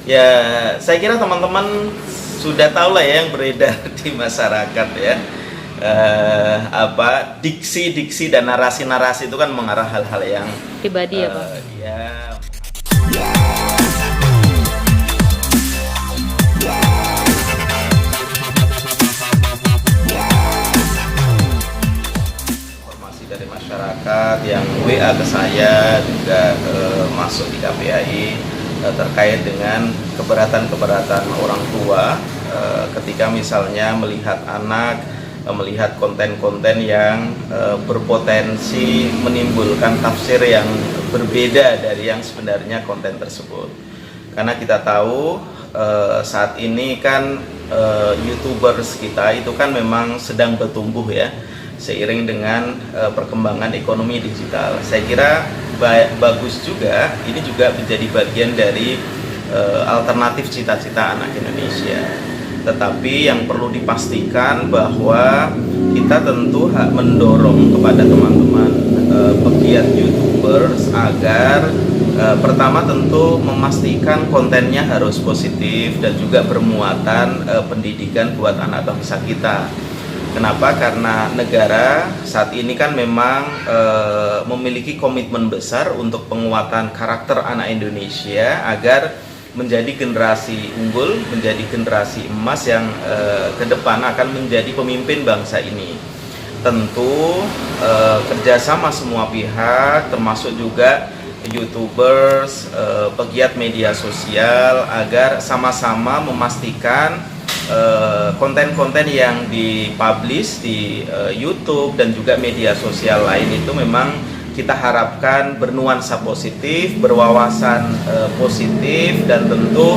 Ya, saya kira teman-teman sudah tahu lah ya yang beredar di masyarakat ya. Diksi-diksi dan narasi-narasi itu kan mengarah hal-hal yang Pribadi ya Pak. ya informasi dari masyarakat yang WA ke saya juga masuk di KPAI terkait dengan keberatan-keberatan orang tua ketika misalnya melihat anak melihat konten-konten yang berpotensi menimbulkan tafsir yang berbeda dari yang sebenarnya konten tersebut. Karena kita tahu saat ini kan YouTubers kita itu kan memang sedang bertumbuh ya, seiring dengan perkembangan ekonomi digital. Saya kira bagus juga, ini juga menjadi bagian dari alternatif cita-cita anak Indonesia. Tetapi yang perlu dipastikan bahwa kita tentu mendorong kepada teman-teman pegiat YouTubers agar pertama tentu memastikan kontennya harus positif dan juga bermuatan pendidikan buat anak bangsa kita. Kenapa? Karena negara saat ini kan memang memiliki komitmen besar untuk penguatan karakter anak Indonesia agar menjadi generasi unggul, menjadi generasi emas yang ke depan akan menjadi pemimpin bangsa ini. Tentu kerjasama semua pihak, termasuk juga YouTubers, pegiat media sosial, agar sama-sama memastikan konten-konten yang dipublish di YouTube dan juga media sosial lain itu memang kita harapkan bernuansa positif, berwawasan positif, dan tentu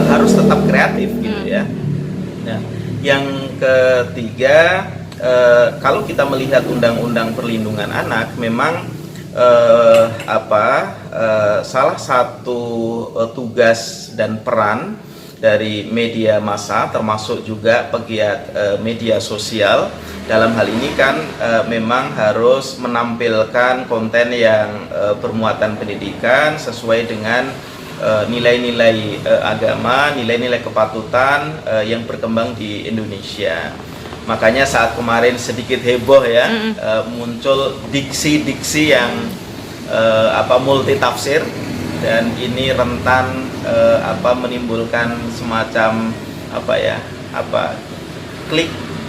harus tetap kreatif gitu ya. Nah, yang ketiga, kalau kita melihat Undang-Undang Perlindungan Anak, memang salah satu tugas dan peran dari media massa termasuk juga pegiat media sosial dalam hal ini kan memang harus menampilkan konten yang bermuatan pendidikan sesuai dengan nilai-nilai agama, nilai-nilai kepatutan yang berkembang di Indonesia. Makanya saat kemarin sedikit heboh ya, muncul diksi-diksi yang multi tafsir, dan ini rentan menimbulkan semacam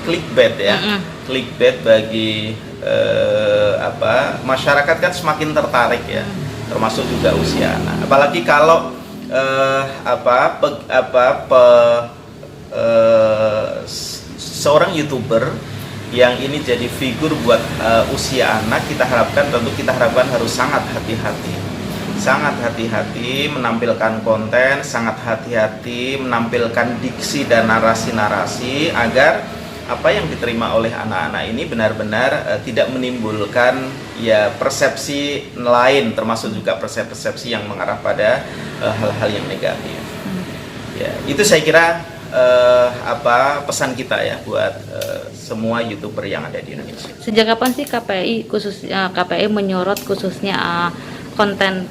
clickbait ya, clickbait bagi masyarakat kan semakin tertarik ya, termasuk juga usia anak. Apalagi kalau seorang YouTuber yang ini jadi figur buat usia anak, kita harapkan harus sangat hati-hati menampilkan konten, sangat hati-hati menampilkan diksi dan narasi-narasi agar apa yang diterima oleh anak-anak ini benar-benar tidak menimbulkan ya persepsi lain, termasuk juga persepsi yang mengarah pada hal-hal yang negatif. Ya, itu saya kira pesan kita ya buat semua YouTuber yang ada di Indonesia. Sejak kapan sih KPAI menyorot khususnya konten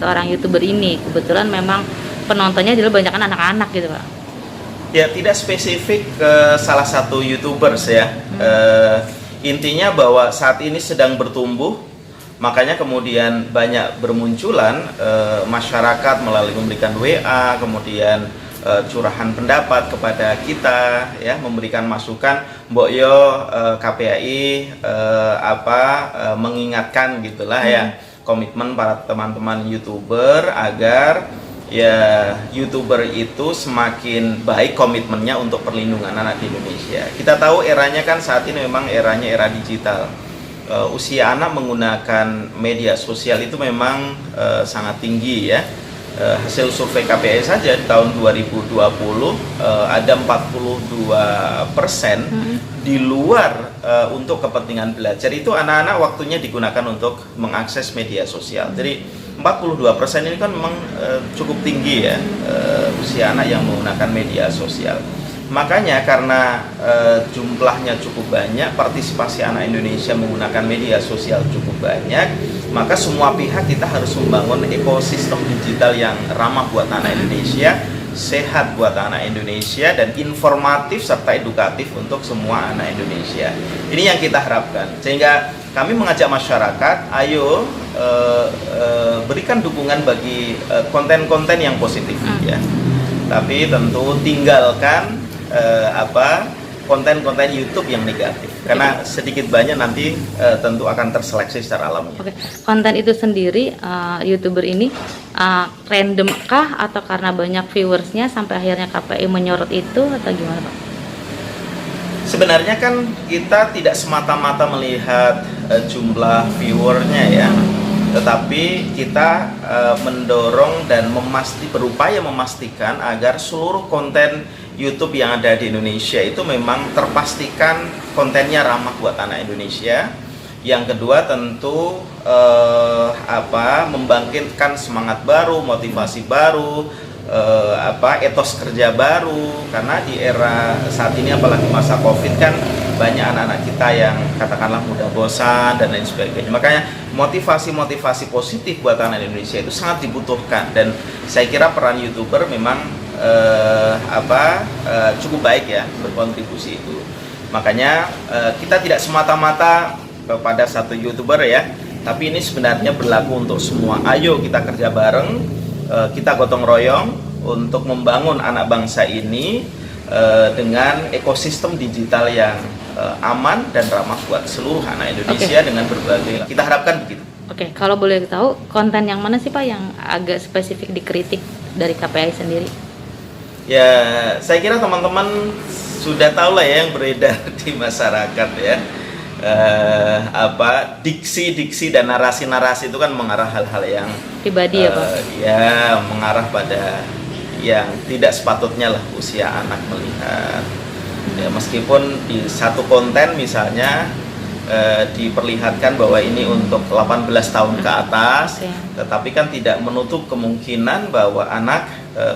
seorang YouTuber ini? Kebetulan memang penontonnya adalah banyakan anak-anak gitu Pak. Ya, tidak spesifik ke salah satu YouTubers ya. Intinya bahwa saat ini sedang bertumbuh, makanya kemudian banyak bermunculan masyarakat melalui memberikan WA, kemudian curahan pendapat kepada kita ya, memberikan masukan, Mbok yo KPAI mengingatkan gitulah ya, komitmen para teman-teman YouTuber agar ya YouTuber itu semakin baik komitmennya untuk perlindungan anak di Indonesia. Kita tahu eranya kan saat ini memang eranya era digital. Usia anak menggunakan media sosial itu memang sangat tinggi ya. Hasil survei KPAI saja di tahun 2020 ada 42% di luar untuk kepentingan belajar, itu anak-anak waktunya digunakan untuk mengakses media sosial. Jadi 42% ini kan memang cukup tinggi ya, usia anak yang menggunakan media sosial. Makanya karena jumlahnya cukup banyak, partisipasi anak Indonesia menggunakan media sosial cukup banyak, maka semua pihak kita harus membangun ekosistem digital yang ramah buat anak Indonesia, sehat buat anak Indonesia, dan informatif serta edukatif untuk semua anak Indonesia. Ini yang kita harapkan, sehingga kami mengajak masyarakat, ayo berikan dukungan bagi konten-konten yang positif ya. Tapi tentu tinggalkan konten-konten YouTube yang negatif, karena sedikit banyak nanti tentu akan terseleksi secara alamiah. Oke, konten itu sendiri YouTuber ini random kah atau karena banyak viewersnya sampai akhirnya KPI menyorot itu atau gimana Pak? Sebenarnya kan kita tidak semata-mata melihat jumlah viewernya ya, tetapi kita mendorong dan berupaya memastikan agar seluruh konten YouTube yang ada di Indonesia itu memang terpastikan kontennya ramah buat anak Indonesia. Yang kedua tentu membangkitkan semangat baru, motivasi baru, etos kerja baru, karena di era saat ini apalagi masa Covid kan banyak anak-anak kita yang katakanlah mudah bosan dan lain sebagainya. Makanya motivasi positif buat anak Indonesia itu sangat dibutuhkan, dan saya kira peran YouTuber memang cukup baik ya berkontribusi itu. Makanya kita tidak semata-mata kepada satu YouTuber ya, tapi ini sebenarnya berlaku untuk semua. Ayo kita kerja bareng, kita gotong royong untuk membangun anak bangsa ini dengan ekosistem digital yang aman dan ramah buat seluruh anak Indonesia dengan berbagai. Kita harapkan begitu. Oke, kalau boleh tahu konten yang mana sih Pak yang agak spesifik dikritik dari KPI sendiri? Ya, saya kira teman-teman sudah tahu lah ya yang beredar di masyarakat ya. Diksi-diksi dan narasi-narasi itu kan mengarah hal-hal yang pribadi ya Pak? Ya, mengarah pada yang tidak sepatutnya lah usia anak melihat. Ya, meskipun di satu konten misalnya diperlihatkan bahwa ini untuk 18 tahun ke atas, tetapi kan tidak menutup kemungkinan bahwa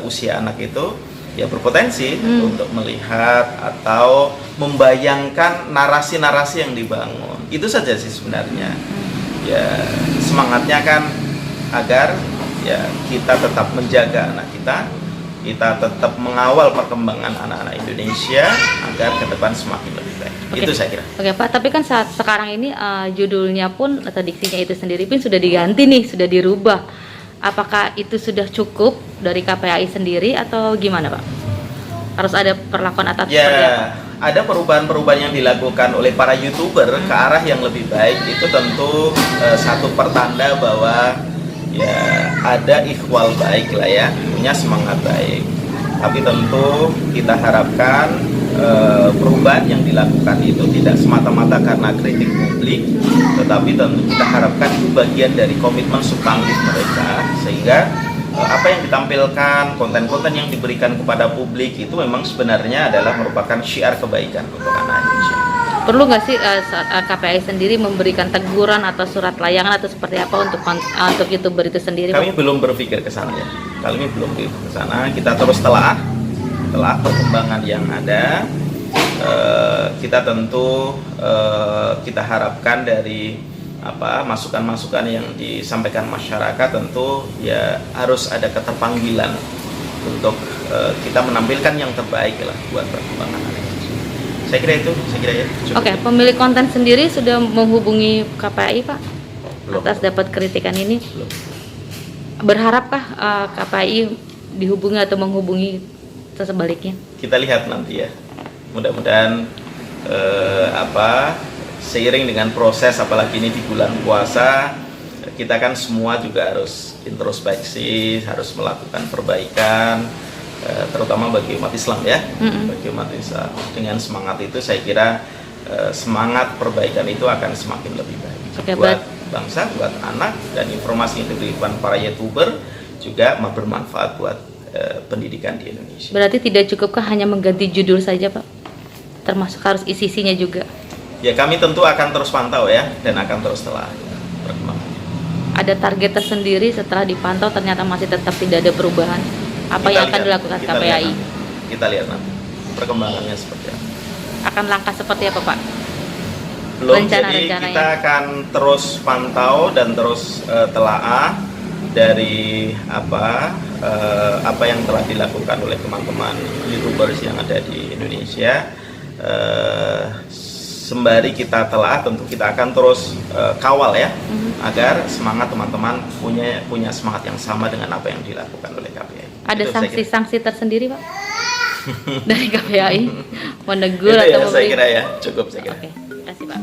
usia anak itu ya berpotensi untuk melihat atau membayangkan narasi-narasi yang dibangun. Itu saja sih sebenarnya. Ya, semangatnya kan agar ya kita tetap menjaga anak kita tetap mengawal perkembangan anak-anak Indonesia agar ke depan semakin lebih baik. Itu saya kira. Oke Pak, tapi kan saat sekarang ini judulnya pun atau diksinya itu sendiri pun sudah diganti nih, sudah dirubah. Apakah itu sudah cukup dari KPAI sendiri atau gimana Pak? Harus ada perlakuan atas seperti apa? Ada perubahan-perubahan yang dilakukan oleh para YouTuber ke arah yang lebih baik. Itu tentu satu pertanda bahwa ya ada ikhwal baik lah ya, punya semangat baik. Tapi tentu kita harapkan perubahan yang dilakukan itu tidak semata-mata karena kritik publik, tetapi tentu kita harapkan itu bagian dari komitmen substantif mereka, sehingga apa yang ditampilkan, konten-konten yang diberikan kepada publik itu memang sebenarnya adalah merupakan syiar kebaikan untuk anak Indonesia. Perlu nggak sih KPI sendiri memberikan teguran atau surat layangan atau seperti apa untuk YouTuber itu sendiri? Kami belum berpikir ke sana ya. Kami belum berpikir ke sana. Kita terus telah perkembangan yang ada. Kita tentu kita harapkan dari masukan-masukan yang disampaikan masyarakat, tentu ya harus ada keterpanggilan untuk kita menampilkan yang terbaik lah buat perkembangan anak. Saya kira itu, ya. Oke, pemilik konten sendiri sudah menghubungi KPI Pak? Belum. Atas dapat kritikan ini? Belum. Berharapkah KPI dihubungi atau menghubungi sebaliknya? Kita lihat nanti ya. Mudah-mudahan seiring dengan proses, apalagi ini di bulan puasa, kita kan semua juga harus introspeksi, harus melakukan perbaikan, terutama bagi umat Islam ya. Bagi umat Islam, dengan semangat itu saya kira semangat perbaikan itu akan semakin lebih baik. Buat bangsa, buat anak, dan informasi yang diberikan para YouTuber juga bermanfaat buat pendidikan di Indonesia. Berarti tidak cukupkah hanya mengganti judul saja Pak? Termasuk harus isinya juga? Ya, kami tentu akan terus pantau ya, dan akan terus telah perkembangannya. Ada target tersendiri setelah dipantau ternyata masih tetap tidak ada perubahan? Apa yang akan dilakukan KPAI? Kita lihat nanti perkembangannya seperti apa. Akan langkah seperti apa Pak? Belum, jadi rencana-rencananya? kita akan terus pantau dan terus telaah dari apa yang telah dilakukan oleh teman-teman YouTubers yang ada di Indonesia. Sembari kita telaah, tentu kita akan terus kawal ya, agar semangat teman-teman punya semangat yang sama dengan apa yang dilakukan oleh KPAI. Ada Itu saya kira. sanksi-sanksi tersendiri Pak dari KPAI menegur Itu atau ya, saya memberi? kira ya, cukup saya kira. Oke, terima kasih Pak.